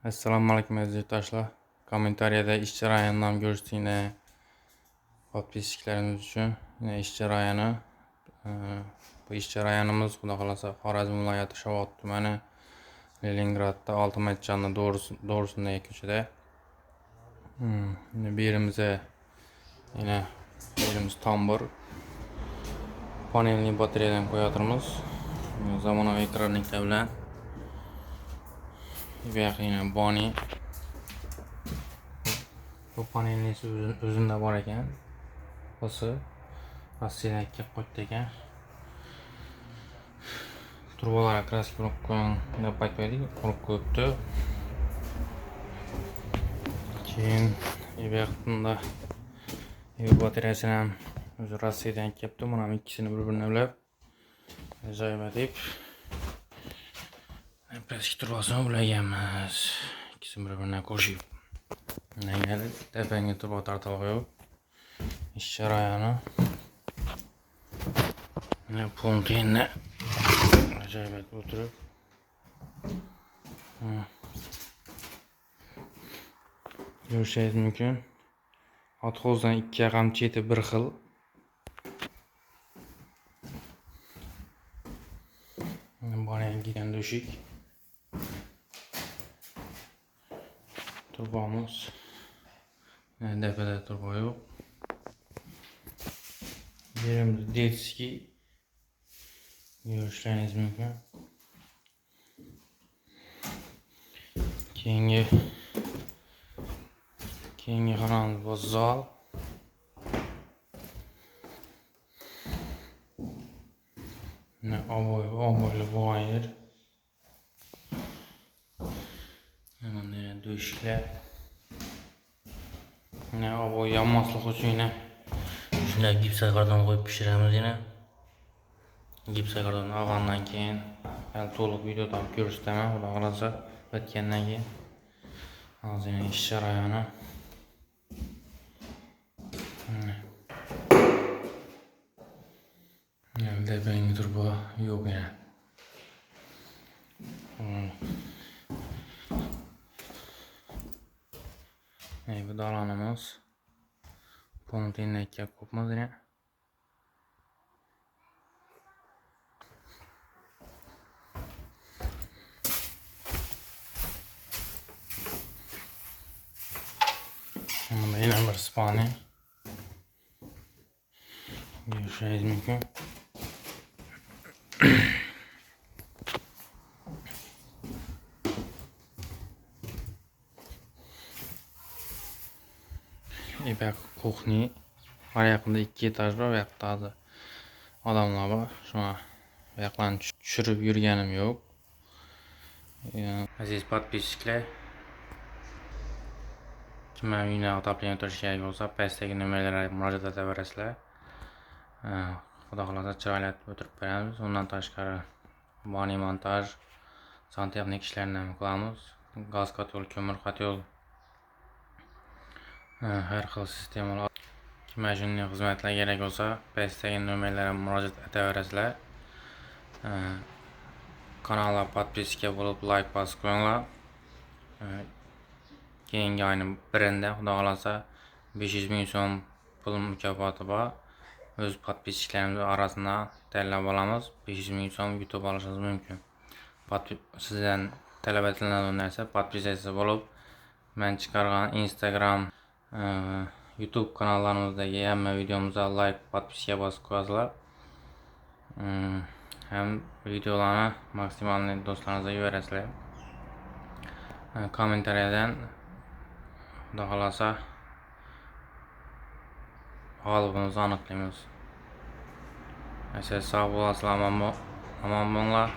Assalomu alaykum aziz yurtdoshlar. Kommentariyada ish jarayonidan ko'rishtinglar. Podpischilarimiz uchun ish jarayoni. Bu ish jarayonimiz xudo xolasa Xorazm viloyati Shovot tumani Leningradda Oltimatchanni to'g'risindagi ko'chada. Bu yerimiz tambur. Panelli batareyadan qo'yatimiz. Zamonaviy ekranliklar bilan. Bu yoqda boni. Bu panelning o'zida bor ekan. Busi Rossiyadan kelib qo'ydi ekan. Turbolar kraska urib qo'ygan deb aytmaydik, urib qo'yibdi. Keyin bu yoqda batareyasi ham o'zi Rossiyadan kelibdi. Mana ham ikkisini bir-birini ulab ajoyib deb kraska turbosini ulaganmiz. İkisini bir-birine qo'shib. Nega tepanga turbo tortilib qo'yib ish jarayoni. Mana puntini ajoyib o'tirib. Ko'rishingiz mumkin. Otxozdan ikki yoqam cheti bir xil. Bana giden döşük. Turbomuz. Depede turbo yok. Yerimizde detski. Görüşleriniz mümkün. Keyingi kanalımız bu zal. Ne aboylu boğayır. Hemen döşükler. Ne aboy yanmaslık için yine. Şunday gipsa kardan koyup pişiremiz yine. Gipsa kardan algandan keyin to'liq videoda ko'rsataman. Xudo xolasa bitgandan keyin. Hozir yine ish jarayoni. Depeng turbo yo'q yana. Bu dalonimiz. Pontinni ikki ko'pmiz yine. Bunda yine bir spani. Görüşürüz mümkün. İpek kuchni. Var yakında 2 etaj var ve yakında da adamlar var. Şu an yaklarını düşürüp yürüyenim yok. Aziz podpischilar. Kimlar uyini otoplanib o'tirish kerak bo'lsa, pastdagi nomerlarga murojaat etaverasizlar. Xudo xolasa chiroyli o'tirib beramiz. Undan tashqari boni montaj, santexnik ishlarni ham qilamiz. Gaz kotyol, ko'mir kotyol, har xil sistemalar. Kimlar shunday xizmatlar kerak bo'lsa, pastdagi nomerlarga murojaat etaverasizlar. Kanalga podpiska bo'lib, like bosib qo'yinglar. Keyingi oyning 1-ida xudo xolasa 500 ming so'm pul mukofoti bor. O'z podpischilarimiz orasidan tanlab olamiz. 500 ming so'm yutib olishingiz mumkin. Sizdan talab etiladigan narsa podpisatsiya bo'lib, men chiqargan Instagram, YouTube kanallarimizdagi hamma videomizga like, podpiska bosib qo'yasizlar. Hem videolarni maksimalni do'stlaringizga yuborasizlar. Kommentariyadan xudo xolasa g'olibimizni aniqlaymiz. Sog' bo'lasizlar, omon bo'linglar.